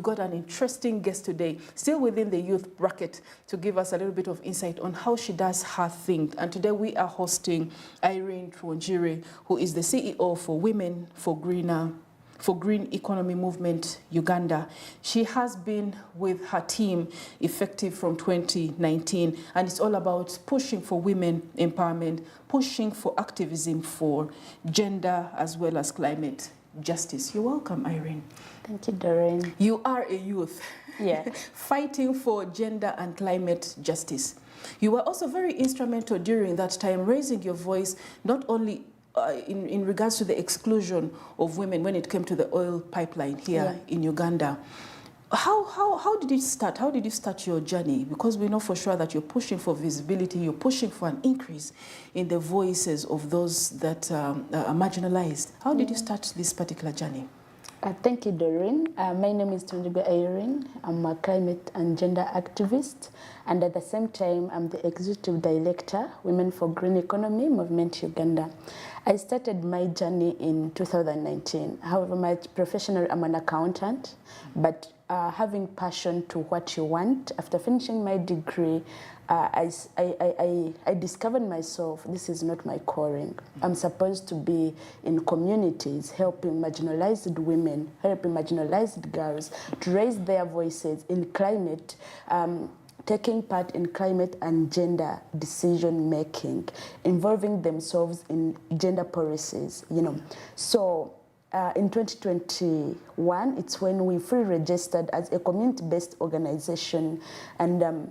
got an interesting guest today, still within the youth bracket, to give us a little bit of insight on how she does her thing. And today we are hosting Irene Tuonjire, who is the CEO for Women for Green Economy Movement Uganda. She has been with her team effective from 2019, and it's all about pushing for women empowerment, pushing for activism for gender as well as climate justice. You're welcome, Irene. Thank you, Doreen. You are a youth, yeah, fighting for gender and climate justice. You were also very instrumental during that time, raising your voice, not only in regards to the exclusion of women when it came to the oil pipeline here in Uganda. How did it start? How did you start your journey? Because we know for sure that you're pushing for visibility, you're pushing for an increase in the voices of those that are marginalized. How did you start this particular journey? Thank you, Doreen. My name is Tuonjire Irene. I'm a climate and gender activist, and at the same time, I'm the executive director, Women for Green Economy Movement Uganda. I started my journey in 2019. However, my professional, I'm an accountant, but having passion to what you want. After finishing my degree, I discovered myself, this is not my calling. I'm supposed to be in communities, helping marginalized women, helping marginalized girls to raise their voices in climate, taking part in climate and gender decision making, involving themselves in gender policies, you know. So in 2021, it's when we fully registered as a community-based organization, and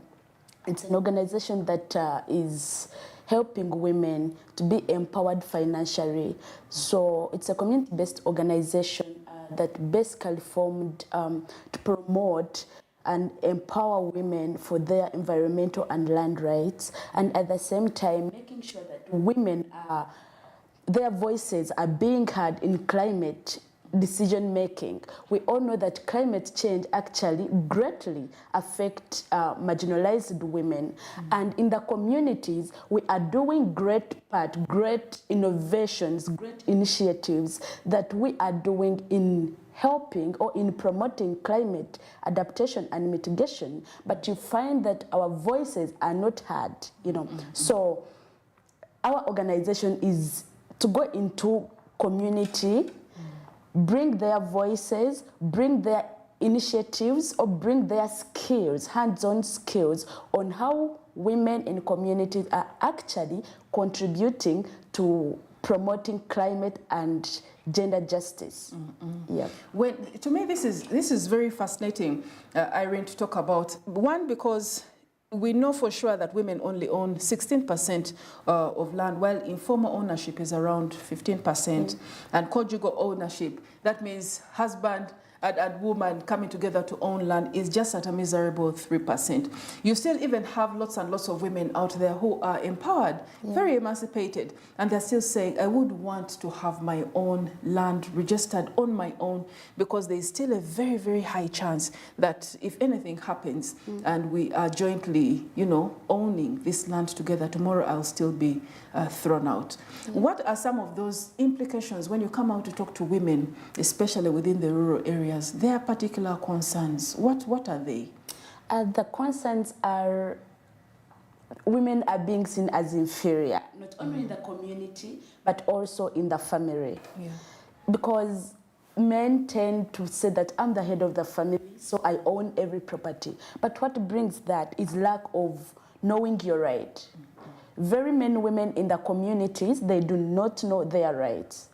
it's an organization that is helping women to be empowered financially. So it's a community-based organization that basically formed to promote and empower women for their environmental and land rights, and at the same time making sure that women their voices are being heard in climate decision making. We all know that climate change actually greatly affects marginalized women, and in the communities we are doing great innovations, great initiatives that we are doing in helping or in promoting climate adaptation and mitigation, but you find that our voices are not heard, you know. So our organization is to go into community, bring their voices, bring their initiatives, or bring their skills, hands-on skills on how women in communities are actually contributing to promoting climate and gender justice. Yeah. To me, this is very fascinating, Irene, to talk about. One, because we know for sure that women only own 16% of land, while informal ownership is around 15%, and conjugal ownership, that means husband and woman coming together to own land, is just at a miserable 3%. You still even have lots and lots of women out there who are empowered, very emancipated, and they're still saying, I would want to have my own land registered on my own, because there is still a very, very high chance that if anything happens and we are jointly, you know, owning this land together, tomorrow I'll still be thrown out. What are some of those implications when you come out to talk to women, especially within the rural areas? Their particular concerns, what are they? The concerns are women are being seen as inferior, not only in the community, but also in the family. Yeah. Because men tend to say that I'm the head of the family, so I own every property. But what brings that is lack of knowing your right. Very many women in the communities, they do not know their rights.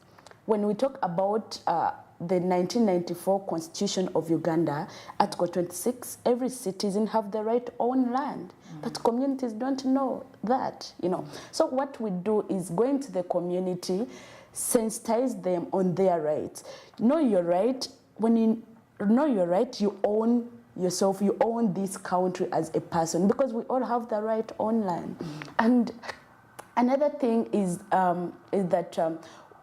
When we talk about the 1994 Constitution of Uganda, Article 26, every citizen have the right to own land, but communities don't know that, you know. So what we do is go into the community, sensitize them on their rights. Know your right. When you know your right, you own yourself, you own this country as a person, because we all have the right to own land. And another thing is that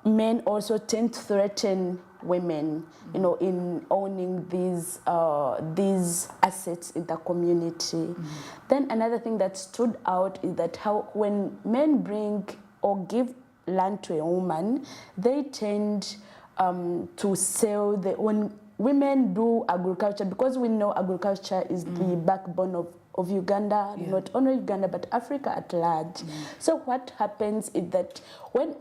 men also tend to threaten women, you know, in owning these assets in the community. Then another thing that stood out is that how when men bring or give land to a woman, they tend to sell when women do agriculture because we know agriculture is the backbone of Uganda, not only Uganda, but Africa at large. So what happens is that when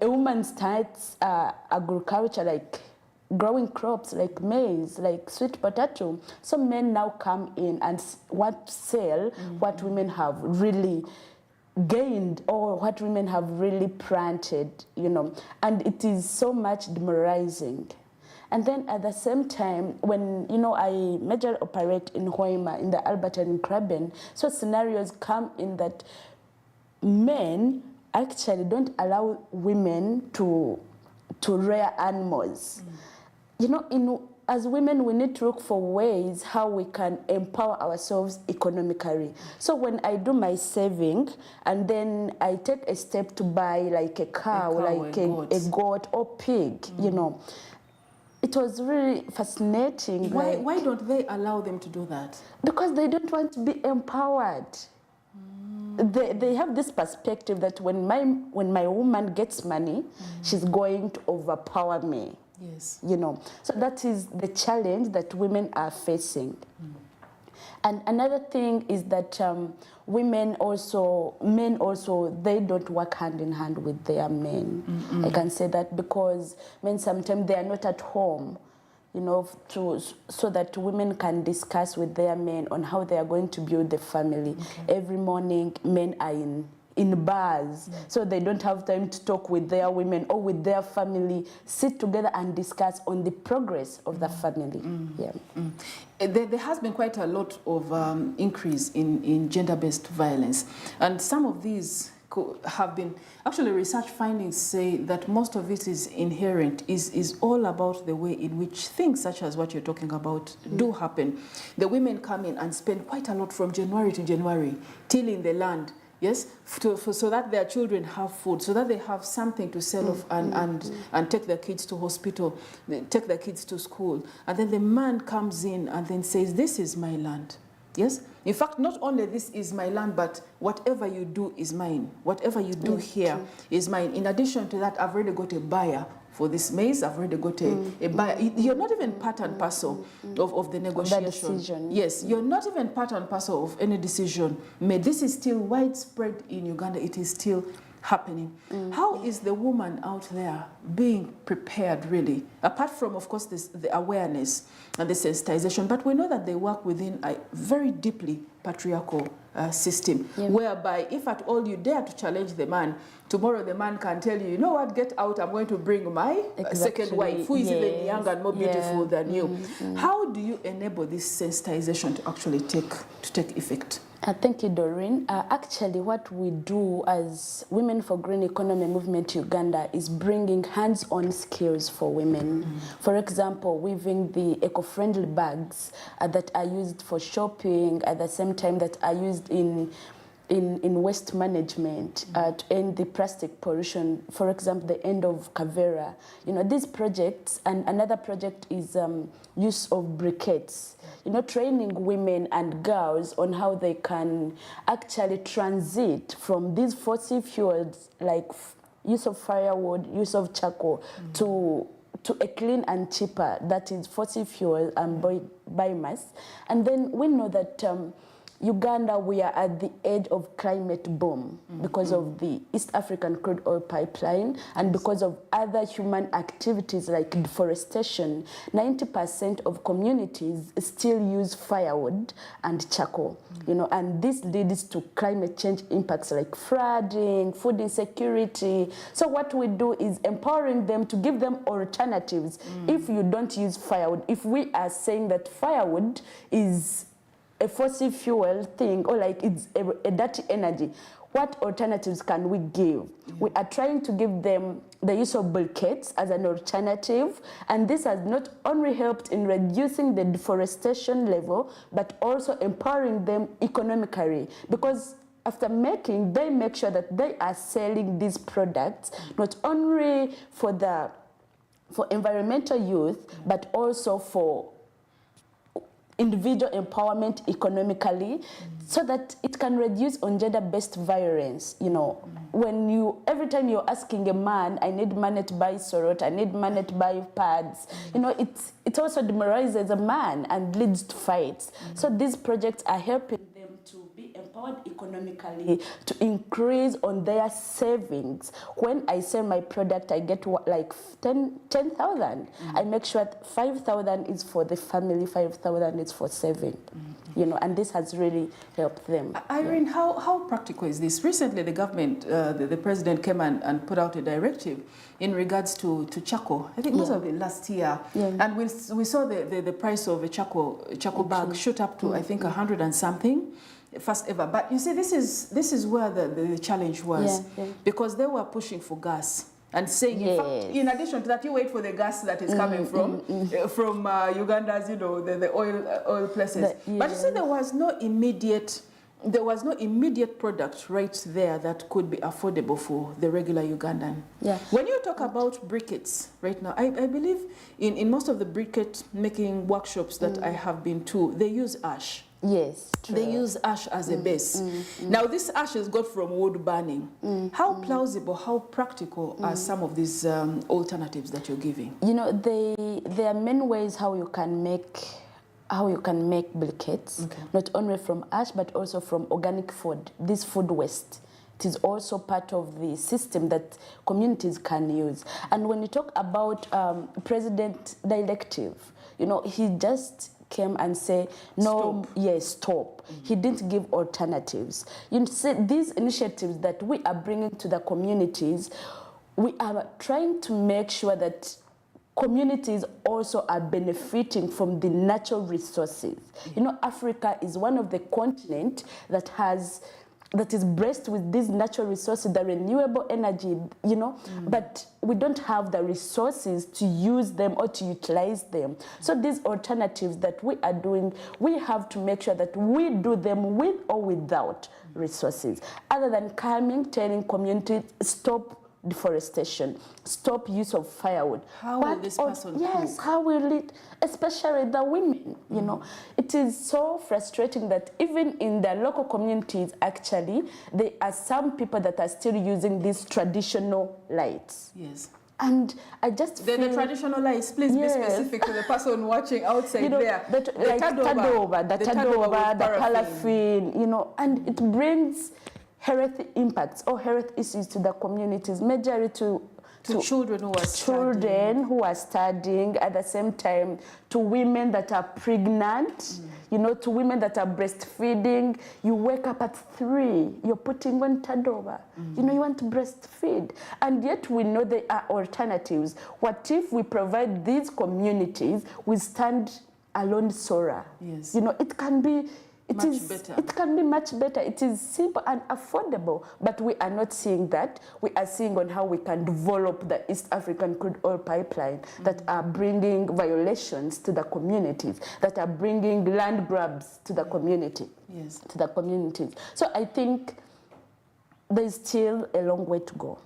a woman starts agriculture, like growing crops like maize, like sweet potato, so men now come in and want to sell what women have really gained or what women have really planted, you know, and it is so much demoralizing. And then at the same time, when, you know, I major operate in Hoima, in the Alberta and Crabben, so scenarios come in that men actually don't allow women to rear animals. You know, as women, we need to look for ways how we can empower ourselves economically. So when I do my saving and then I take a step to buy like a cow, like a goat or pig, you know, it was really fascinating. Why don't they allow them to do that? Because they don't want to be empowered. They have this perspective that when my woman gets money, she's going to overpower me. Yes. You know, so that is the challenge that women are facing. And another thing is that men also, they don't work hand in hand with their men. I can say that because men sometimes they are not at home, you know, so that women can discuss with their men on how they are going to build the family. Every morning, men are in bars, so they don't have time to talk with their women or with their family, sit together and discuss on the progress of the family. There has been quite a lot of increase in gender-based violence, and some of these have been, actually research findings say that most of it is inherent, is all about the way in which things such as what you're talking about do happen. The women come in and spend quite a lot from January to January tilling the land, yes, so that their children have food, so that they have something to sell off and take their kids to hospital, take their kids to school. And then the man comes in and then says, this is my land. Yes? In fact, not only this is my land, but whatever you do is mine. Whatever you do here is mine. In addition to that, I've already got a buyer for this maize. I've already got a buyer. You're not even part and parcel of the negotiation. The decision. Yes, you're not even part and parcel of any decision made. This is still widespread in Uganda. It is still happening. How is the woman out there being prepared, really? Apart from, of course, the awareness and the sensitization, but we know that they work within a very deeply patriarchal system, whereby if at all you dare to challenge the man, tomorrow the man can tell you, you know what, get out, I'm going to bring my second wife, who is even younger and more beautiful than you. How do you enable this sensitization to actually take effect? Thank you, Doreen. Actually, what we do as Women for Green Economy Movement Uganda is bringing hands-on skills for women. For example, weaving the eco-friendly bags that are used for shopping at the same time that are used in waste management to end the plastic pollution. For example, the end of Kavera. You know, these projects, and another project is use of briquettes. You know, training women and girls on how they can actually transit from these fossil fuels, like use of firewood, use of charcoal, to a clean and cheaper, that is fossil fuel and biomass. And then we know that Uganda, we are at the edge of climate boom because of the East African crude oil pipeline and because of other human activities like deforestation. 90% of communities still use firewood and charcoal, you know, and this leads to climate change impacts like flooding, food insecurity. So what we do is empowering them to give them alternatives. If you don't use firewood, if we are saying that firewood is a fossil fuel thing, or like it's a dirty energy, what alternatives can we give? We are trying to give them the use of briquettes as an alternative, and this has not only helped in reducing the deforestation level, but also empowering them economically, because after making, they make sure that they are selling these products not only for environmental use, but also for individual empowerment economically, so that it can reduce on gender-based violence. You know, when you, every time you're asking a man, I need money to buy sorot, I need money to buy pads, you know, it also demoralizes a man and leads to fights. So these projects are helping them to be empowered economically, to increase on their savings. When I sell my product, I get like 10,000. I make sure 5,000 is for the family, 5,000 is for saving. You know, and this has really helped them. Irene, how practical is this? Recently, the government, the president came and put out a directive in regards to charcoal. I think most of it last year. And we saw the price of a charcoal bag shoot up to, I think, 100 and something. First ever. But you see, this is where the challenge was, because they were pushing for gas and saying, in fact, in addition to that, you wait for the gas that is coming from Uganda's, you know, the oil places. But you see, there was no immediate product right there that could be affordable for the regular Ugandan. When you talk about briquettes right now, I believe in most of the briquette making workshops that I have been to, they use ash. Yes, true. They use ash as a base. Now, this ash is got from wood burning. How plausible, how practical are some of these alternatives that you're giving? You know, there are many ways how you can make briquettes, not only from ash but also from organic food. This food waste, it is also part of the system that communities can use. And when you talk about President Directive, you know, he just came and say no, stop. He didn't give alternatives. You see, these initiatives that we are bringing to the communities, we are trying to make sure that communities also are benefiting from the natural resources. You know, Africa is one of the continents that is blessed with these natural resources, the renewable energy, you know, but we don't have the resources to use them or to utilize them. So these alternatives that we are doing, we have to make sure that we do them with or without resources. Other than coming, telling communities, stop deforestation, stop use of firewood. How will this person cook? How will it, especially the women, you know. It is so frustrating that even in the local communities, actually, there are some people that are still using these traditional lights. And I just feel... The traditional lights, please be specific to the person watching outside, you know, there. The tadoba, the paraffin, you know, and it brings health impacts or health issues to the communities, majorly to children who are studying, at the same time to women that are pregnant, you know, to women that are breastfeeding. You wake up at 3, you're putting on tadoba, you know, you want to breastfeed, and yet we know there are alternatives. What if we provide these communities with stand-alone solar? You know, it can be It can be much better. It is simple and affordable, but we are not seeing that. We are seeing on how we can develop the East African crude oil pipeline that are bringing violations to the communities, that are bringing land grabs to the community, to the communities. So I think there's still a long way to go.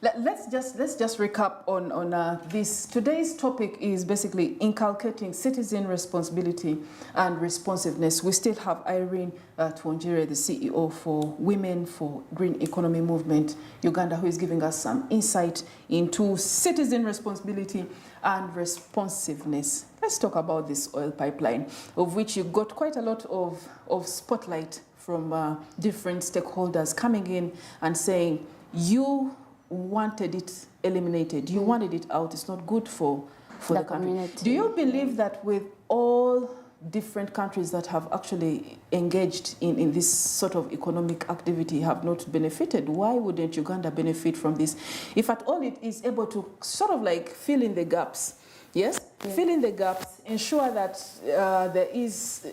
Let's just recap on this. Today's topic is basically inculcating citizen responsibility and responsiveness. We still have Irene Twonjire, the CEO for Women for Green Economy Movement Uganda, who is giving us some insight into citizen responsibility and responsiveness. Let's talk about this oil pipeline, of which you got quite a lot of spotlight from different stakeholders coming in and saying, you wanted it eliminated. You wanted it out. It's not good for the country. Community. Do you believe that with all different countries that have actually engaged in this sort of economic activity have not benefited, why wouldn't Uganda benefit from this? If at all it is able to sort of like fill in the gaps, fill in the gaps, ensure that there is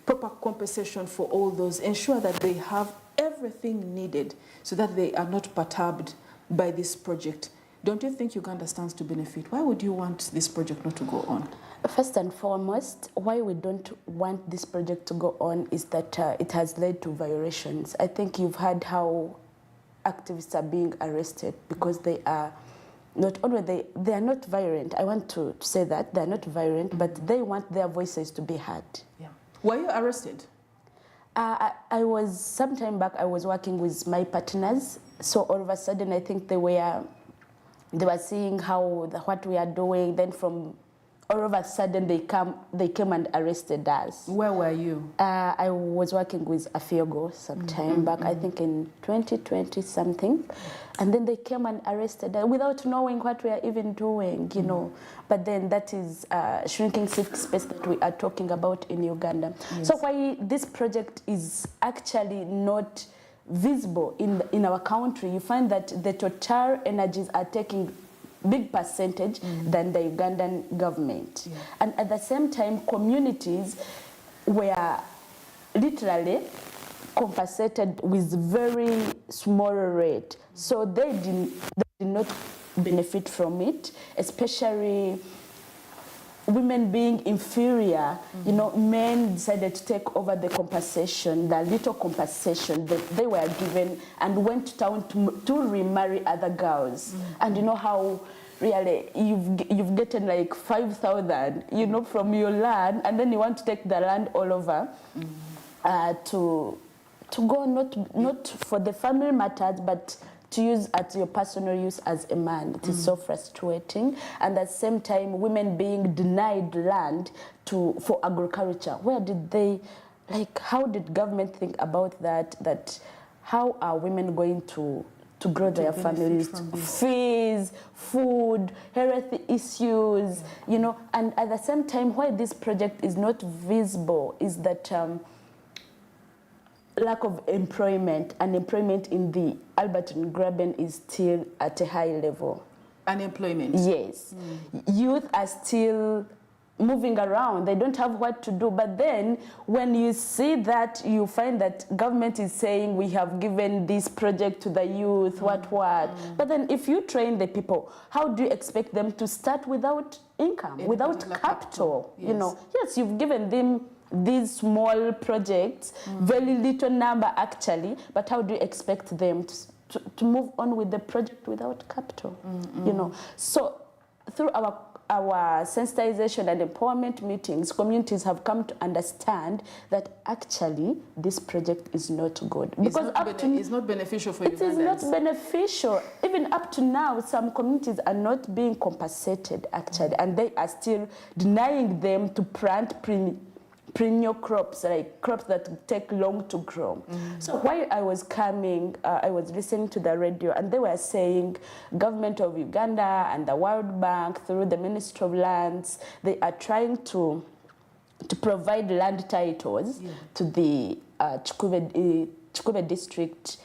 proper compensation for all those, ensure that they have everything needed so that they are not perturbed by this project. Don't you think Uganda stands to benefit? Why would you want this project not to go on? First and foremost, why we don't want this project to go on is that it has led to violations. I think you've heard how activists are being arrested because they are not only they are not violent. I want to say that they are not violent, but they want their voices to be heard. Yeah. Were you arrested? I was, some time back, I was working with my partners. So all of a sudden, I think they were seeing what we are doing. Then from all of a sudden, they came and arrested us. Where were you? I was working with Afiogo some time back, I think in 2020 something. And then they came and arrested us without knowing what we are even doing, you know. But then that is shrinking civic space that we are talking about in Uganda. Yes. So why this project is actually not visible in our country, you find that the Total Energies are taking big percentage than the Ugandan government. Yeah. And at the same time, communities were literally compensated with very small rate. So they did not benefit from it, especially women being inferior. You know, men decided to take over the compensation, the little compensation that they were given, and went to town to remarry other girls. And you know how really you've gotten like 5,000, you know, from your land, and then you want to take the land all over to go not for the family matters, but to use at your personal use as a man. It is so frustrating. And at the same time, women being denied land for agriculture. Where did they, like, how did government think about that? That how are women going to grow their families? Fees, food, health issues, you know. And at the same time, why this project is not visible is that lack of employment. Unemployment in the Albert and Graben is still at a high level. Unemployment? Yes. Youth are still moving around. They don't have what to do. But then when you see that, you find that government is saying we have given this project to the youth, what. But then if you train the people, how do you expect them to start without income, without capital? Yes. You know, yes, you've given them these small projects, very little number actually, but how do you expect them to move on with the project without capital? You know, so through our sensitization and empowerment meetings, communities have come to understand that actually this project is not good. Because it's not beneficial for Ugandans. It is not beneficial. Even up to now, some communities are not being compensated actually, and they are still denying them to plant perennial crops, like crops that take long to grow. So while I was coming, I was listening to the radio, and they were saying government of Uganda and the World Bank through the Ministry of Lands, they are trying to provide land titles to the Chikube district,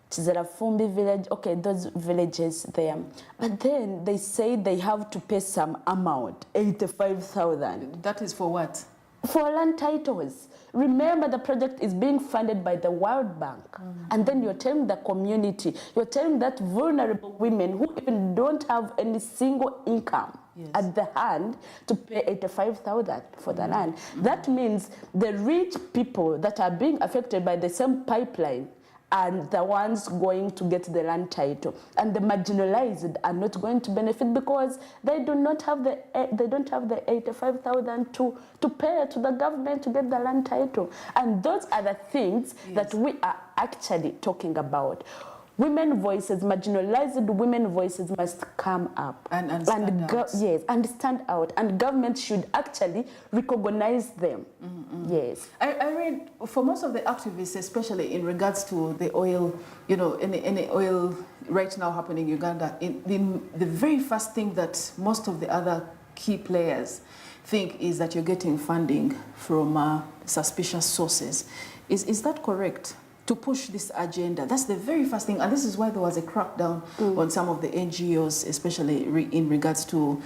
Chizarafumbi village, okay, those villages there. But then they say they have to pay some amount, 85,000. That is for what? For land titles. Remember, the project is being funded by the World Bank. And then you're telling the community, you're telling that vulnerable women who even don't have any single income at the hand to pay 85,000 for the land. That means the rich people that are being affected by the same pipeline and the ones going to get the land title, and the marginalized are not going to benefit because they don't have the 85,000 to pay to the government to get the land title. And those are the things that we are actually talking about. Women voices, marginalized women voices must come up and stand out. Yes, and stand out. And government should actually recognize them. Yes. I read for most of the activists, especially in regards to the oil, you know, any oil right now happening in Uganda, the very first thing that most of the other key players think is that you're getting funding from suspicious sources. Is that correct? To push this agenda, that's the very first thing, and this is why there was a crackdown on some of the NGOs, especially in regards to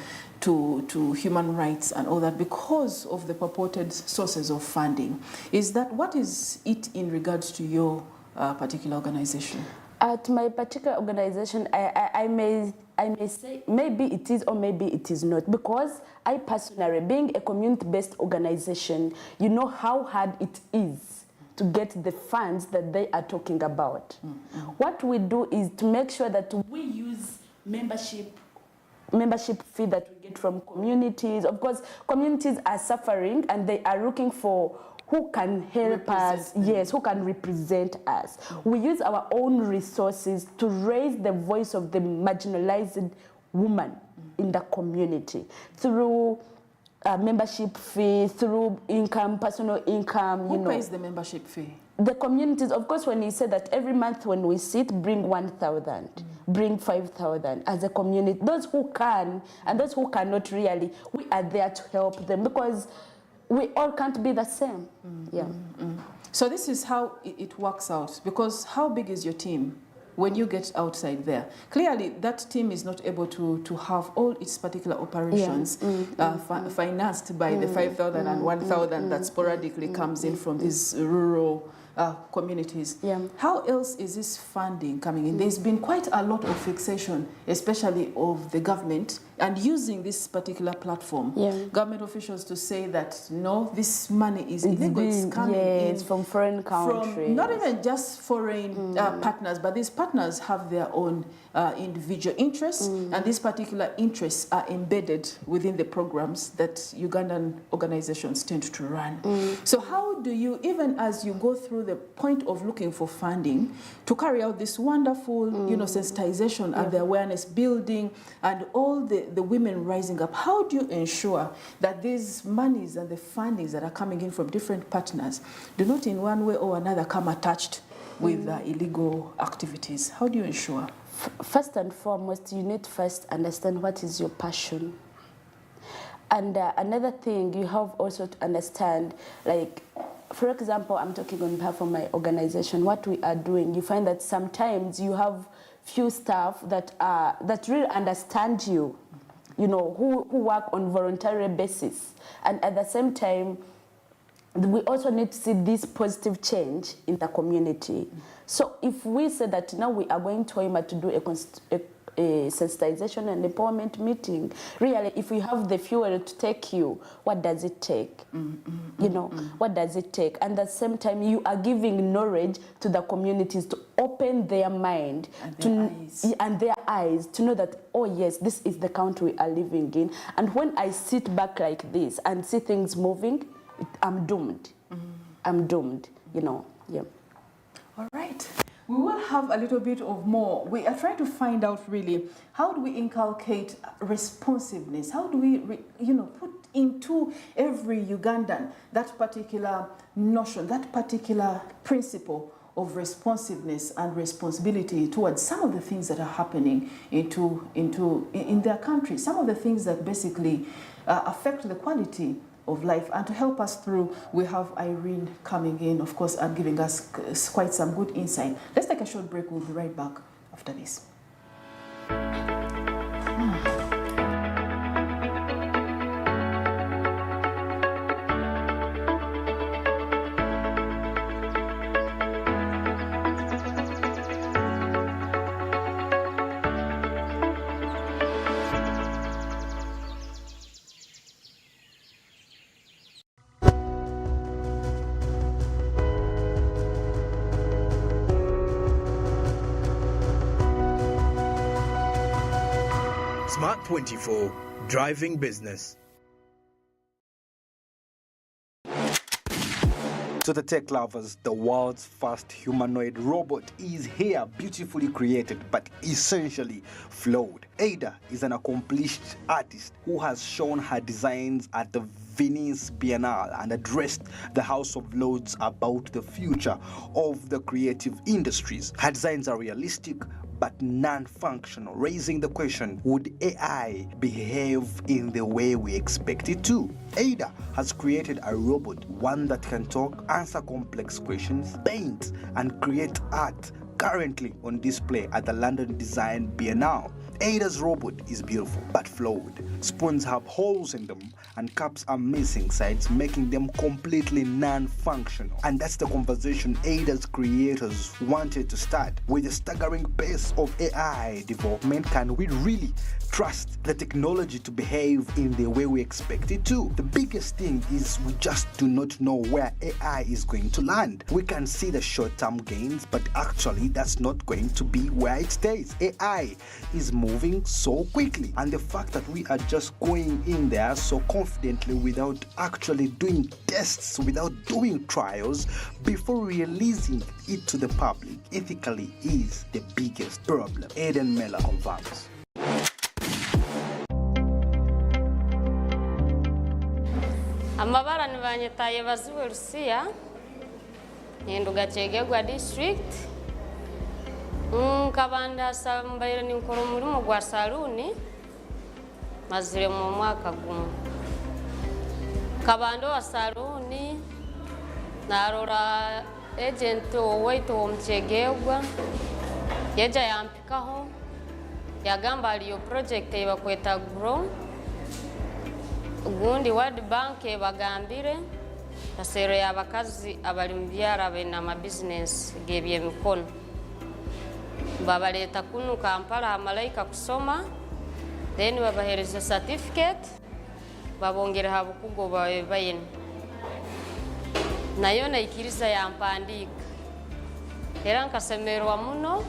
human rights and all that, because of the purported sources of funding. What is it in regards to your particular organization? At my particular organization, I may say maybe it is or maybe it is not, because I personally, being a community-based organization, you know how hard it is to get the funds that they are talking about. What we do is to make sure that we use membership membership fee that we get from communities. Of course, communities are suffering and they are looking for who can help us, yes, who can represent us. We use our own resources to raise the voice of the marginalized woman in the community through membership fee, through income, personal income. Who pays the membership fee? The communities, of course, when we say that every month when we sit, bring 1,000, bring 5,000 as a community. Those who can and those who cannot really, we are there to help them because we all can't be the same. So this is how it works out, because how big is your team when you get outside there? Clearly, that team is not able to have all its particular operations financed by the 5,000 and 1,000 that sporadically comes in from these rural communities. How else is this funding coming in? There's been quite a lot of fixation, especially of the government, and using this particular platform, government officials to say that, no, this money is illegal, it's coming in from foreign countries. From not even just foreign partners, but these partners have their own individual interests, and these particular interests are embedded within the programs that Ugandan organizations tend to run. So how do you, even as you go through the point of looking for funding to carry out this wonderful, sensitization and the awareness building and all the women rising up, how do you ensure that these monies and the fundings that are coming in from different partners do not in one way or another come attached with illegal activities? How do you ensure? First and foremost, you need to first understand what is your passion. And another thing you have also to understand, like, for example, I'm talking on behalf of my organization, what we are doing, you find that sometimes you have few staff that really understand you, who work on voluntary basis. And at the same time, we also need to see this positive change in the community. So if we say that now we are going to Hoima to do a sensitization and empowerment meeting, really, if we have the fuel to take you, what does it take? What does it take? And at the same time, you are giving knowledge to the communities to open their mind and their eyes to know that, oh yes, this is the country we are living in. And when I sit back like this and see things moving, I'm doomed. I'm doomed, All right. We will have a little bit of more. We are trying to find out really, how do we inculcate responsiveness? How do we, put into every Ugandan that particular notion, that particular principle of responsiveness and responsibility towards some of the things that are happening in their country, some of the things that basically affect the quality of life. And to help us through, we have Irene coming in, of course, and giving us quite some good insight. Let's take a short break. We'll be right back after this. Smart 24, driving business. To the tech lovers, the world's first humanoid robot is here, beautifully created but essentially flawed. Ada is an accomplished artist who has shown her designs at the Venice Biennale and addressed the House of Lords about the future of the creative industries. Her designs are realistic but non-functional, raising the question, would AI behave in the way we expect it to? Ada has created a robot, one that can talk, answer complex questions, paint, and create art, currently on display at the London Design Biennale. Ada's robot is beautiful but flawed. Spoons have holes in them and cups are missing sides, making them completely non-functional. And that's the conversation Ada's creators wanted to start. With the staggering pace of AI development, can we really trust the technology to behave in the way we expect it to? The biggest thing is we just do not know where AI is going to land. We can see the short-term gains, but actually that's not going to be where it stays. AI is more moving so quickly. And the fact that we are just going in there so confidently without actually doing tests, without doing trials, before releasing it to the public ethically is the biggest problem. Aiden Miller confirms. Amabara nibanyetaye baziwe Rusiya Nyenduga Kyegegwa district nkabanda sambaire ninkora omulimo gwa saluni mazire mu mwaka gumu kabando wa saluni narora agent owaito omkyegegwa yeja yampikaho yagamba aliyo project ebakweta grow gundi World Bank bagambire basero y'abakazi abali mu byara bena ama business gebye mikono babaleta kunu Kampala amalaika kusoma then babahereza certificate babongera habukugo bawe bayene nayo naikiriza yampandika era nkasemerwa muno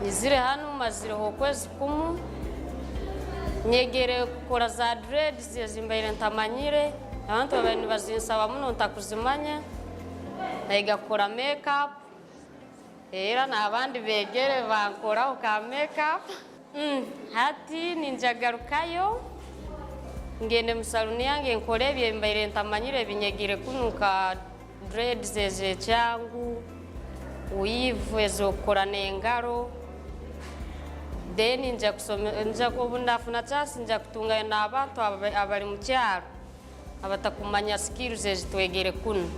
nizire hano mazire ho kwezi kumu nyegere kukora za dreads zimbaire ntamanyire abantu babani bazinsaba muno ntakuzimanya nayiga kukora makeup era n'abandi begere bankora ka makeup hati ninjagarukayo ngende musaluni yange nkore byembaire ntamanyire binyegire kunuka dreads zeze cyangu weave ezokora n'engaro then nja kubundafuna chance nja kutunga n'abantu abali mu cyaro abatakumanya skills ezitwegere kuno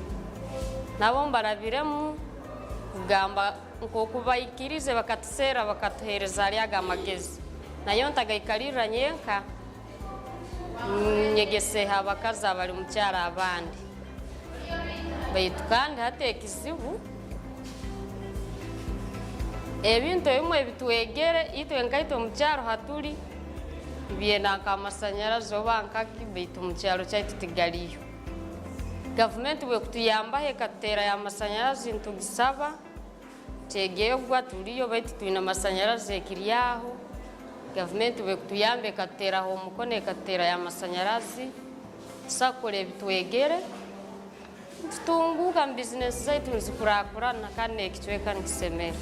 nabo mbarabiremu kugamba nko kubayikirize bakatusera bakatuhereza aliaga magezi nayo ntagayikarira nyenka nyegese habakaza abali mu cyaro abandi bayitukandi hatekizibu ebintu bimwe bitwegere itwe nkaito mu cyaro haturi biena kamasanyarazi obankaki baitu mu cyaro cyaitu tigaliyo government we kutuyamba hekatera ya masanyarazi ntugisaba Kyegegwa tuliyo baitu tuina masanyarazi ekiriyaho government we kutuyambe katera ho mukone katera ya masanyarazi sakole bitwegere tutunguka business zaitu nzikurakurana kane kichweka nikisemera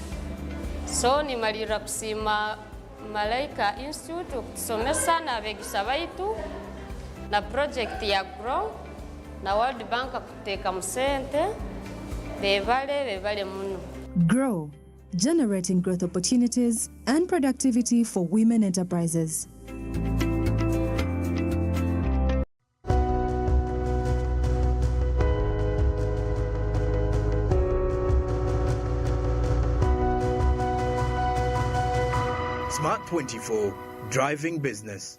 so ni malira kusima Malaika Institute kusomesa na begisa baitu na project ya Grow na World Bank kuteka musente bebale muno. Grow, generating growth opportunities and productivity for women enterprises. Smart 24, driving business.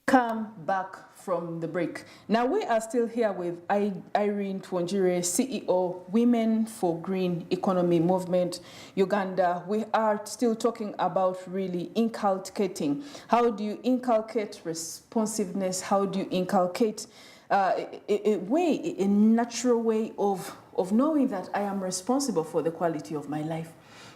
Come back from the break. Now we are still here with Irene Twonjire, CEO, Women for Green Economy Movement, Uganda. We are still talking about really inculcating. How do you inculcate responsiveness? How do you inculcate a natural way of knowing that I am responsible for the quality of my life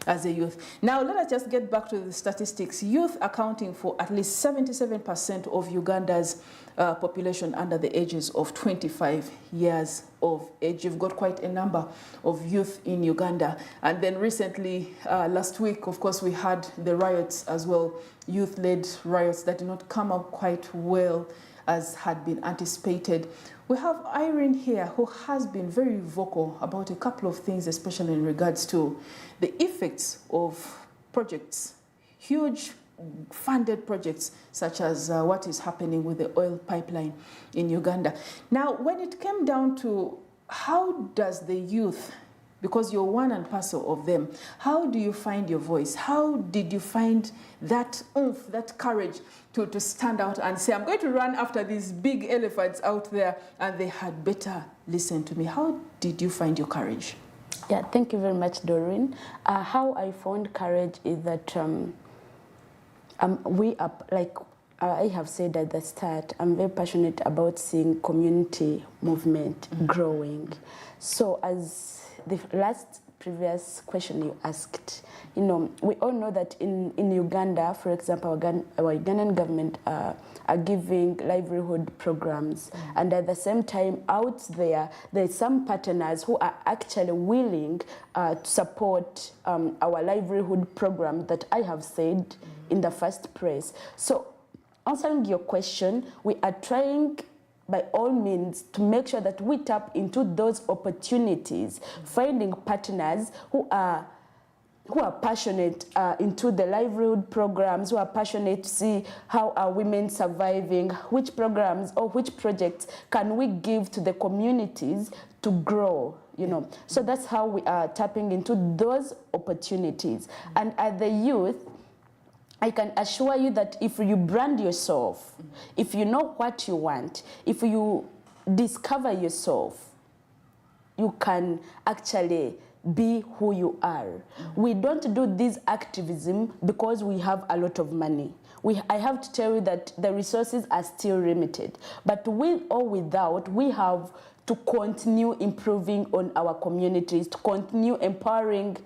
as a youth? Now, let us just get back to the statistics. Youth accounting for at least 77% of Uganda's population under the ages of 25 years of age. You've got quite a number of youth in Uganda. And then recently, last week, of course, we had the riots as well, youth-led riots that did not come up quite well as had been anticipated. We have Irene here, who has been very vocal about a couple of things, especially in regards to the effects of projects, huge funded projects, such as what is happening with the oil pipeline in Uganda. Now, when it came down to how does the youth because you're one and parcel of them. How do you find your voice? How did you find that oomph, that courage to stand out and say, I'm going to run after these big elephants out there, and they had better listen to me? How did you find your courage? Yeah, thank you very much, Doreen. How I found courage is that we are, like I have said at the start, I'm very passionate about seeing community movement growing. So as the previous question you asked, you know, we all know that in Uganda, for example, our Ugandan government are giving livelihood programs, and at the same time out there's some partners who are actually willing to support our livelihood program that I have said in the first place. So answering your question, we are trying by all means to make sure that we tap into those opportunities, finding partners who are passionate into the livelihood programs, who are passionate to see how are women surviving, which programs or which projects can we give to the communities to grow, you know. So that's how we are tapping into those opportunities. And as the youth, I can assure you that if you brand yourself, if you know what you want, if you discover yourself, you can actually be who you are. We don't do this activism because we have a lot of money. I have to tell you that the resources are still limited. But with or without, we have to continue improving on our communities, to continue empowering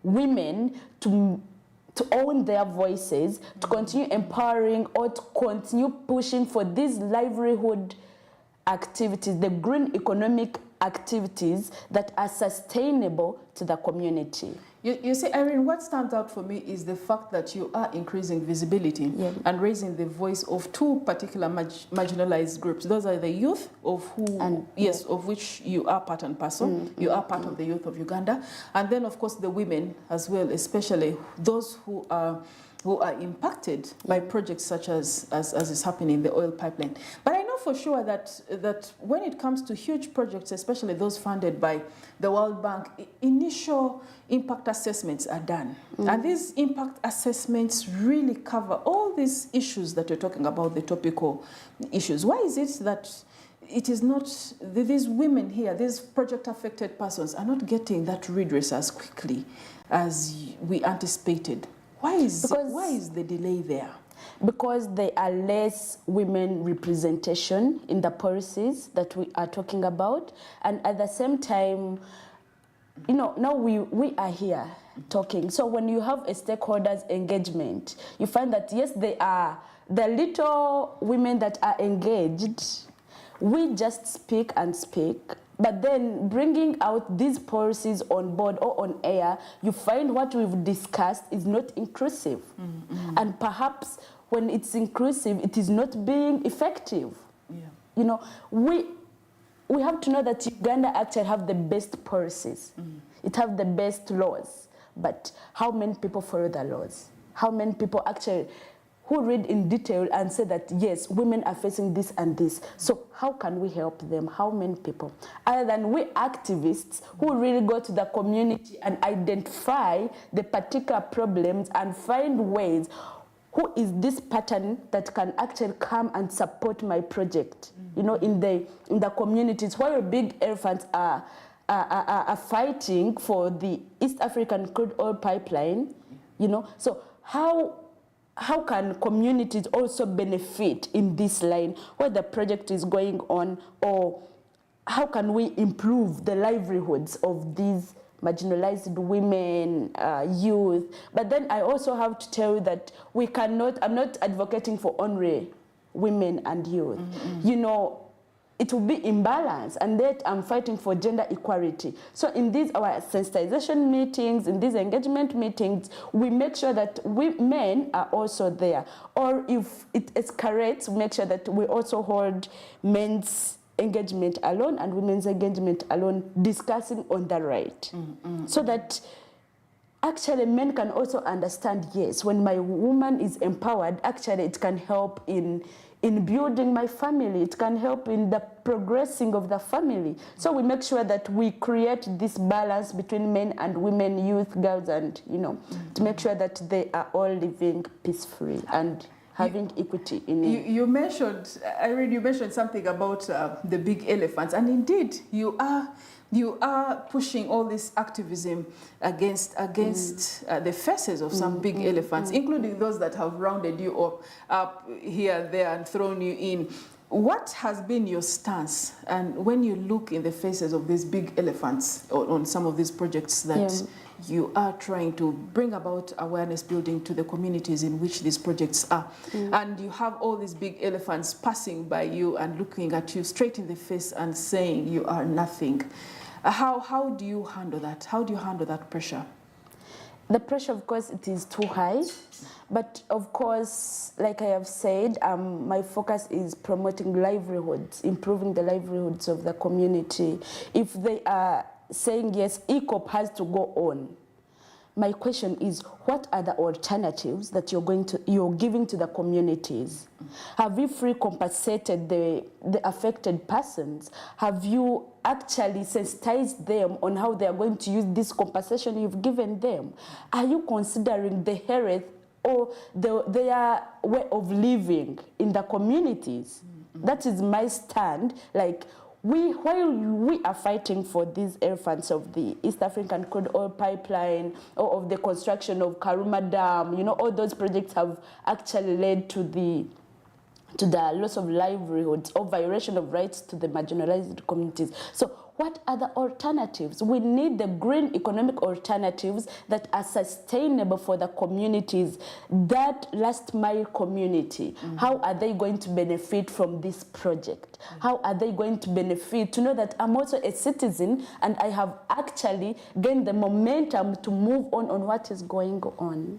women to own their voices, to continue empowering or to continue pushing for these livelihood activities, the green economic activities that are sustainable to the community. You see, Irene, what stands out for me is the fact that you are increasing visibility and raising the voice of two particular marginalized groups. Those are the youth, of which you are part and parcel. You are part of the youth of Uganda. And then, of course, the women as well, especially those who are impacted by projects such as is happening in the oil pipeline. But I know for sure that when it comes to huge projects, especially those funded by the World Bank, initial impact assessments are done. And these impact assessments really cover all these issues that you're talking about, the topical issues. Why is it that it is not, these women here, these project affected persons are not getting that redress as quickly as we anticipated? Why is the delay there? Because there are less women representation in the policies that we are talking about. And at the same time, you know, now we are here talking. So when you have a stakeholders engagement, you find that, yes, they are the little women that are engaged. We just speak and speak. But then bringing out these policies on board or on air, you find what we've discussed is not inclusive. And perhaps when it's inclusive, it is not being effective. You know, we have to know that Uganda actually have the best policies. It have the best laws. But how many people follow the laws? How many people actually who read in detail and say that, yes, women are facing this and this. So how can we help them? How many people? Other than we activists who really go to the community and identify the particular problems and find ways, who is this pattern that can actually come and support my project? You know, in the communities where big elephants are fighting for the East African crude oil pipeline, you know, so how can communities also benefit in this line where the project is going on, or how can we improve the livelihoods of these marginalized women, youth? But then I also have to tell you that we cannot, I'm not advocating for only women and youth. You know, it will be imbalanced, and that I'm fighting for gender equality. So in these our sensitization meetings, in these engagement meetings, we make sure that men are also there. Or if it escalates, we make sure that we also hold men's engagement alone and women's engagement alone, discussing on the right. So that actually men can also understand, yes, when my woman is empowered, actually it can help in building my family. It can help in the progressing of the family. So we make sure that we create this balance between men and women, youth, girls, and, you know, to make sure that they are all living peacefully and having equity in it. You mentioned, Irene, you mentioned something about the big elephants, and indeed you are pushing all this activism against the faces of some big elephants, including those that have rounded you up here, there, and thrown you in. What has been your stance, and when you look in the faces of these big elephants on some of these projects that you are trying to bring about awareness building to the communities in which these projects are, and you have all these big elephants passing by you and looking at you straight in the face and saying you are nothing? How do you handle that? How do you handle that pressure? The pressure, of course, it is too high. But of course, like I have said, my focus is promoting livelihoods, improving the livelihoods of the community. If they are saying, yes, EACOP has to go on, my question is, what are the alternatives that you're giving to the communities? Have you free compensated the affected persons? Have you actually sensitized them on how they are going to use this compensation you've given them? Are you considering the health or their way of living in the communities? That is my stand. Like, while we are fighting for these elephants of the East African Crude Oil Pipeline or of the construction of Karuma Dam, you know, all those projects have actually led to the loss of livelihoods or violation of rights to the marginalized communities. So what are the alternatives? We need the green economic alternatives that are sustainable for the communities, that last mile community. How are they going to benefit from this project? How are they going to benefit to know that I'm also a citizen and I have actually gained the momentum to move on what is going on?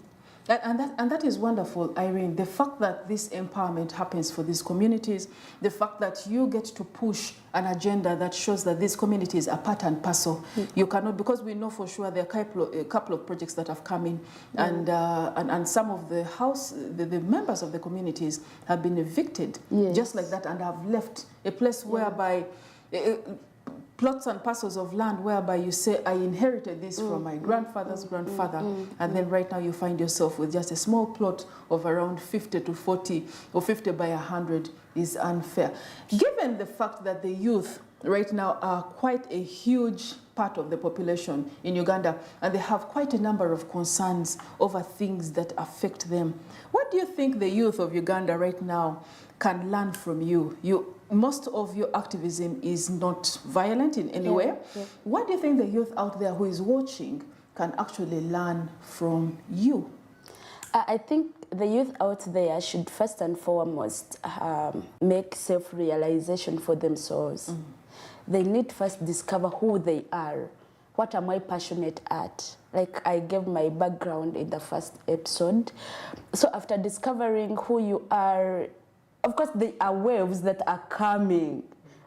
And that is wonderful, Irene. The fact that this empowerment happens for these communities, the fact that you get to push an agenda that shows that these communities are part and parcel. You cannot, because we know for sure there are a couple of projects that have come in, and some of the members of the communities have been evicted, just like that, and have left a place whereby plots and parcels of land whereby you say, I inherited this from my grandfather's grandfather, and then right now you find yourself with just a small plot of around 50 to 40 or 50 by 100 is unfair. Given the fact that the youth right now are quite a huge part of the population in Uganda, and they have quite a number of concerns over things that affect them, what do you think the youth of Uganda right now can learn from you? Most of your activism is not violent in any way. What do you think the youth out there who is watching can actually learn from you? I think the youth out there should first and foremost make self-realization for themselves. They need first discover who they are. What am I passionate at? Like I gave my background in the first episode. So after discovering who you are, of course, there are waves that are coming.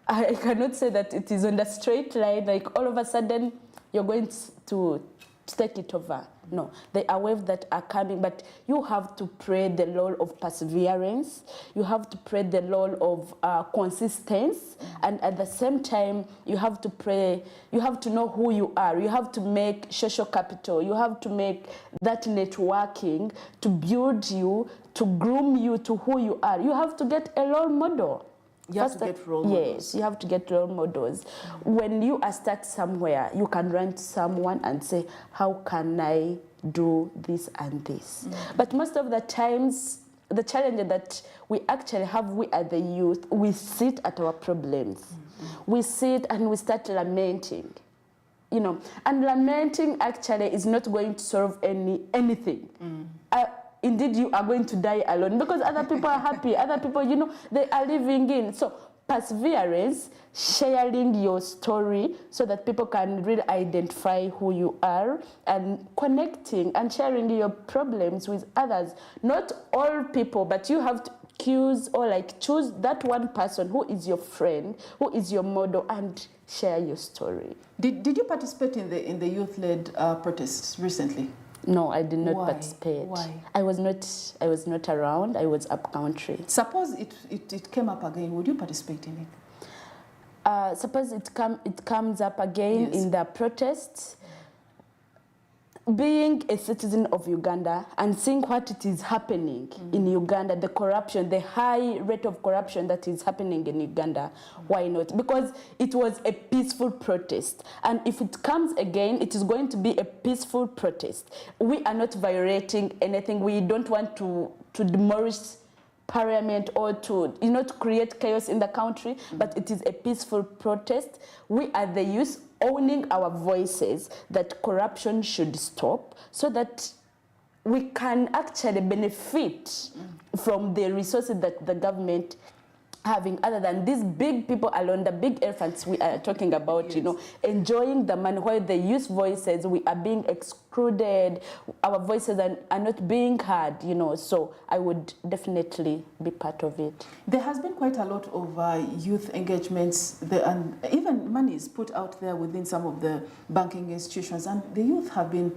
I cannot say that it is on the straight line, like all of a sudden you're going to take it over. No, there are waves that are coming, but you have to pray the role of perseverance. You have to pray the role of consistency, and at the same time, you have to pray. You have to know who you are. You have to make social capital. You have to make that networking to build you, to groom you to who you are. You have to get a role model. You have to get role models. Yes, you have to get role models. When you are stuck somewhere, you can run to someone and say, how can I do this and this? But most of the times, the challenge that we actually have, we are the youth, we sit at our problems. We sit and we start lamenting. You know, and lamenting actually is not going to solve anything. Indeed, you are going to die alone because other people are happy. Other people, you know, they are living in. So perseverance, sharing your story so that people can really identify who you are, and connecting and sharing your problems with others. Not all people, but you have to choose that one person who is your friend, who is your model, and share your story. Did you participate in the youth-led protests recently? No, I did not Why? participate. Why? I was not around. I was up country. Suppose it came up again, would you participate in it? Suppose it comes up again Yes. in the protests. Being a citizen of Uganda and seeing what it is happening in Uganda, the corruption, the high rate of corruption that is happening in Uganda, why not? Because it was a peaceful protest. And if it comes again, it is going to be a peaceful protest. We are not violating anything. We don't want to demolish parliament or to create chaos in the country, but it is a peaceful protest. We are the youth owning our voices that corruption should stop so that we can actually benefit from the resources that the government having, other than these big people alone, the big elephants we are talking about, Yes. Enjoying the money, while the youth voices, we are being excluded, our voices are not being heard, so I would definitely be part of it. There has been quite a lot of youth engagements, and even money is put out there within some of the banking institutions, and the youth have been,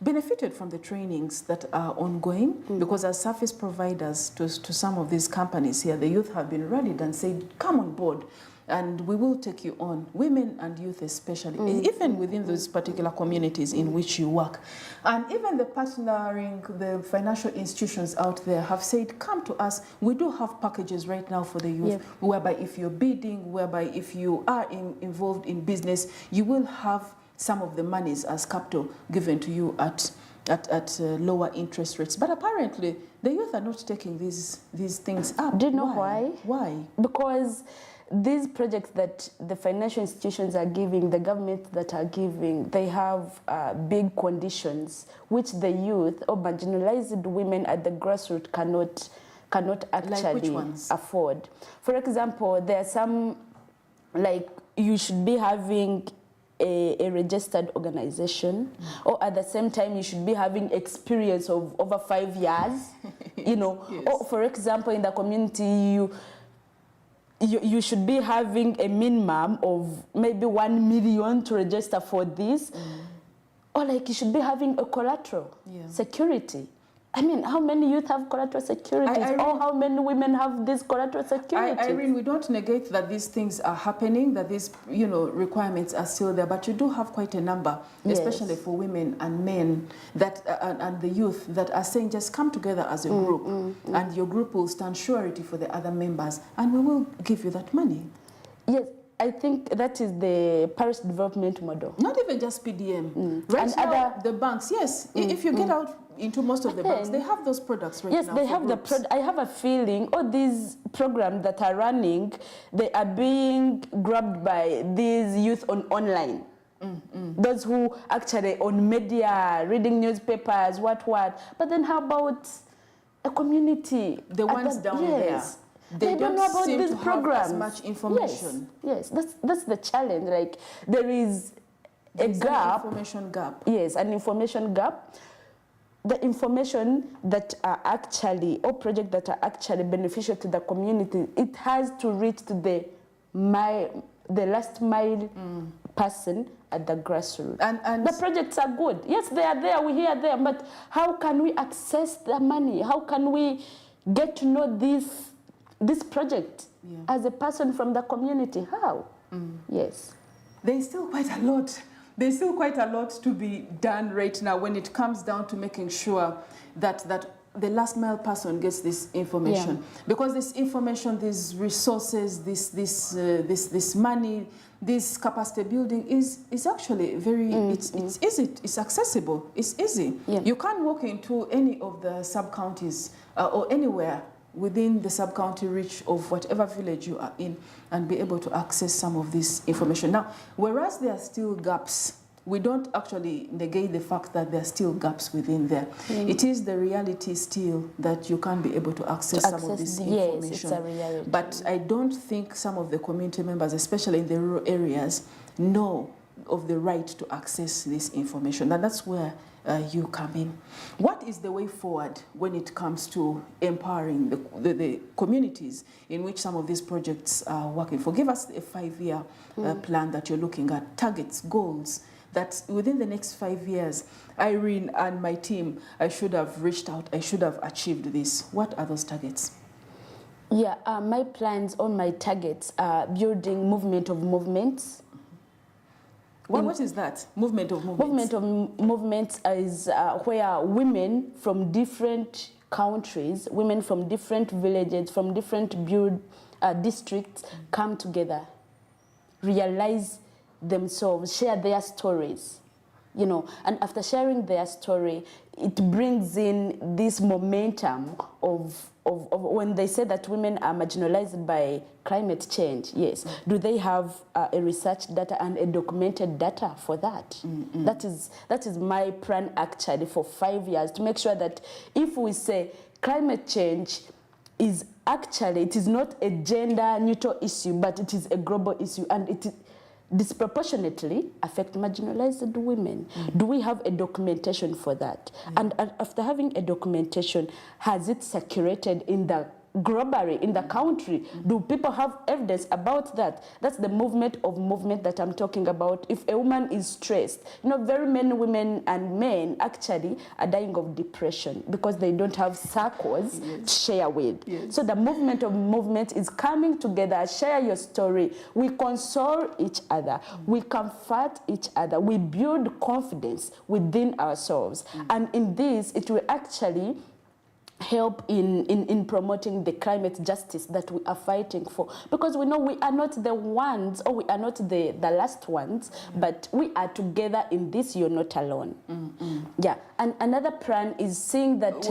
benefited from the trainings that are ongoing, because as service providers to some of these companies here, the youth have been rallied and said, come on board, and we will take you on, women and youth especially, even within those particular communities in which you work. And even the the financial institutions out there have said, come to us, we do have packages right now for the youth, whereby if you're bidding, whereby if you are involved in business, you will have some of the monies as capital given to you at lower interest rates. But apparently, the youth are not taking these things up. Do you know why? Why? Because these projects that the financial institutions are giving, the government that are giving, they have big conditions which the youth or marginalized women at the grassroots cannot actually Like which ones? afford. For example, there are some, like you should be having a registered organization, or at the same time you should be having experience of over 5 years, Yes. Or for example in the community you should be having a minimum of maybe 1 million to register for this, or like you should be having a collateral security. I mean, how many youth have collateral securities? Or how many women have these collateral securities? Irene, we don't negate that these things are happening, that these requirements are still there, but you do have quite a number, especially for women and men that and the youth that are saying just come together as a group, and your group will stand surety for the other members, and we will give you that money. Yes. I think that is the Paris development model. Not even just PDM. Right And now, the banks, yes. If you get out into most of the banks, they have those products right now. Yes, they have the I have a feeling all these programs that are running, they are being grabbed by these youth online. Those who actually on media, reading newspapers, what. But then how about a community? The ones down there. They don't know about these programs. As much information. Yes, that's the challenge. Like there is a gap. An information gap. Yes, an information gap. The information that are actually, or projects that are actually beneficial to the community, it has to reach to the last mile person at the grassroots. And the projects are good. Yes, they are there, we hear them, but how can we access the money? How can we get to know this project as a person from the community? How? Yes. There's still quite a lot. There's still quite a lot to be done right now when it comes down to making sure that the last mile person gets this information. Because this information, these resources, this money, this capacity building is actually very, it's easy, it's accessible, it's easy. You can't walk into any of the sub-counties or anywhere within the sub-county reach of whatever village you are in and be able to access some of this information. Now, whereas there are still gaps, we don't actually negate the fact that there are still gaps within there. It is the reality still that you can't be able to access some of this information. Yes, it's a reality. But I don't think some of the community members, especially in the rural areas, know of the right to access this information. And that's where you come in. What is the way forward when it comes to empowering the communities in which some of these projects are working for? Give us a 5-year plan that you're looking at, targets, goals, that within the next 5 years, Irene and my team, I should have reached out, I should have achieved this. What are those targets? Yeah, my plans on my targets are building movement of movements. What is that? Movement of movements? Movement of movements is where women from different countries, women from different villages, from different districts come together, realize themselves, share their stories, you know, and after sharing their story, it brings in this momentum of when they say that women are marginalized by climate change, yes, do they have a research data and a documented data for that? That is my plan actually for 5 years, to make sure that if we say climate change is actually, it is not a gender neutral issue, but it is a global issue, and it disproportionately affect marginalized women. Do we have a documentation for that? And after having a documentation, has it circulated in the globally in the country? Do people have evidence about that? That's the movement of movement that I'm talking about. If a woman is stressed, you know, very many women and men actually are dying of depression because they don't have circles to share with. So the movement of movement is coming together. Share your story. We console each other. We comfort each other. We build confidence within ourselves. And in this, it will actually help in promoting the climate justice that we are fighting for, because we know we are not the ones, or we are not the last ones, but we are together in this. You're not alone. Yeah. And another plan is seeing that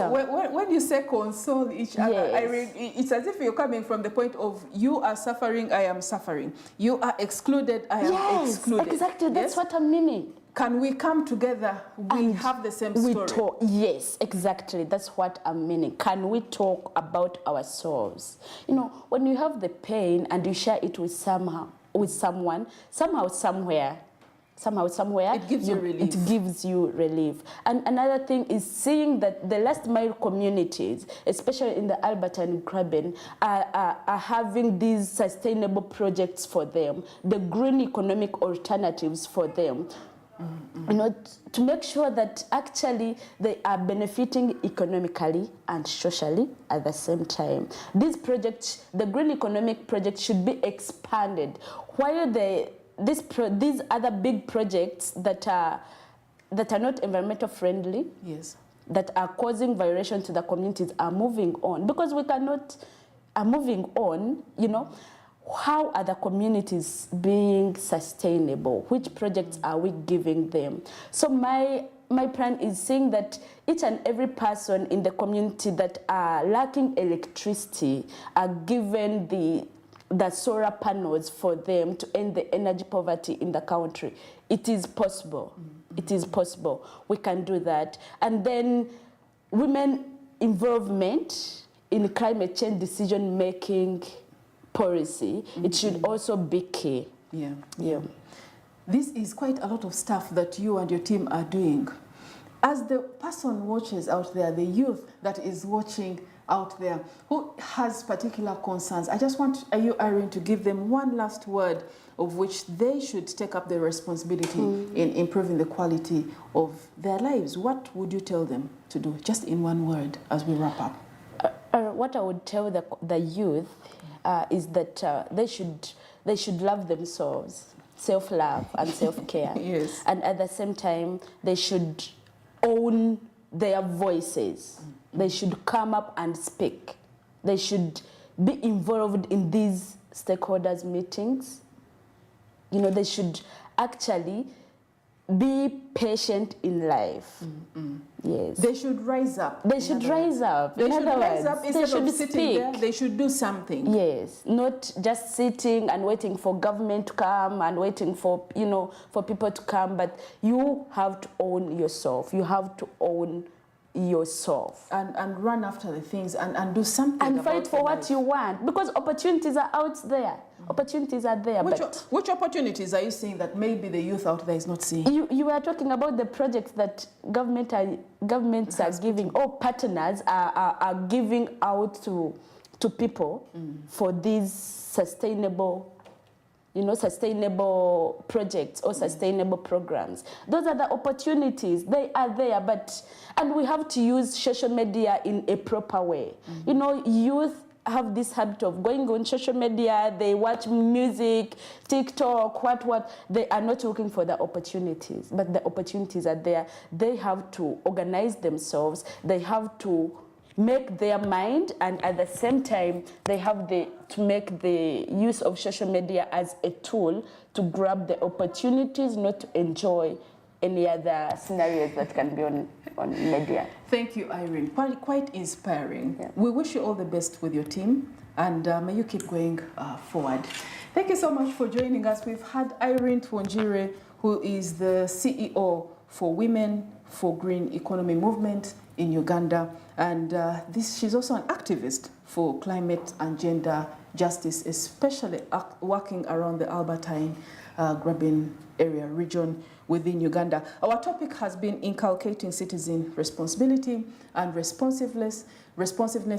when you say console each other, Yes. it's as if you're coming from the point of you are suffering, I am suffering, you are excluded, I am excluded. Exactly. That's Yes? what I'm meaning. Can we come together? We And have the same we story. talk, yes, exactly. That's what I'm meaning. Can we talk about ourselves? You know, when you have the pain and you share it with someone, somehow, somewhere, It gives you relief. It gives you relief. And another thing is seeing that the last mile communities, especially in the Alberta and Graben, are having these sustainable projects for them, the green economic alternatives for them. You know, to make sure that actually they are benefiting economically and socially at the same time. These projects, the green economic project, should be expanded, while these other big projects that are not environmental friendly, Yes. that are causing violation to the communities, are moving on, because we cannot are moving on. You know, how are the communities being sustainable? Which projects are we giving them? So my plan is saying that each and every person in the community that are lacking electricity are given the solar panels for them to end the energy poverty in the country. It is possible. It is possible. We can do that. And then women involvement in climate change decision-making policy, it should also be key. Yeah. Yeah. This is quite a lot of stuff that you and your team are doing. As the person watches out there, the youth that is watching out there, who has particular concerns, I just want you, Irene, to give them one last word of which they should take up the responsibility in improving the quality of their lives. What would you tell them to do, just in one word, as we wrap up? What I would tell the youth is that they should love themselves, self-love and self-care. Yes. And at the same time, they should own their voices. They should come up and speak. They should be involved in these stakeholders meetings. You know, they should actually be patient in life. Yes. They should rise up. They should rise up. They In should other rise words, up they instead should of sitting there. speak. They should do something. Yes, not just sitting and waiting for government to come and waiting for, you know, for people to come, but you have to own yourself. You have to own yourself. And run after the things and do something And about fight for your what life. you want, because opportunities are out there. Opportunities are there. Which opportunities are you seeing that maybe the youth out there is not seeing? You were talking about the projects that governments are giving, or partners are giving out to people for these sustainable, you know, sustainable projects or sustainable programs. Those are the opportunities. They are there, and we have to use social media in a proper way. You know, youth have this habit of going on social media, they watch music, TikTok, what, they are not looking for the opportunities, but the opportunities are there. They have to organize themselves, they have to make their mind, and at the same time, they have to make the use of social media as a tool to grab the opportunities, not to enjoy any other scenarios that can be on media. Thank you, Irene. Quite inspiring. Yeah. We wish you all the best with your team, and may you keep going forward. Thank you so much for joining us. We've had Irene Twonjire, who is the CEO for Women for Green Economy Movement in Uganda, and she's also an activist for climate and gender justice, especially working around the Albertine Graben area region within Uganda. Our topic has been inculcating citizen responsibility and responsiveness,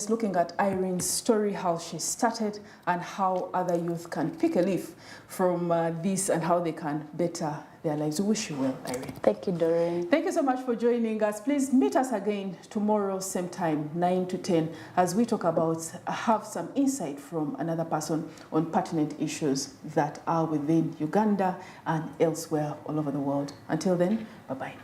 looking at Irene's story, how she started and how other youth can pick a leaf from this and how they can better their lives. We wish you well, Irene. Thank you, Doreen. Thank you so much for joining us. Please meet us again tomorrow, same time, 9 to 10, as we talk about, have some insight from another person on pertinent issues that are within Uganda and elsewhere all over the world. Until then, bye-bye.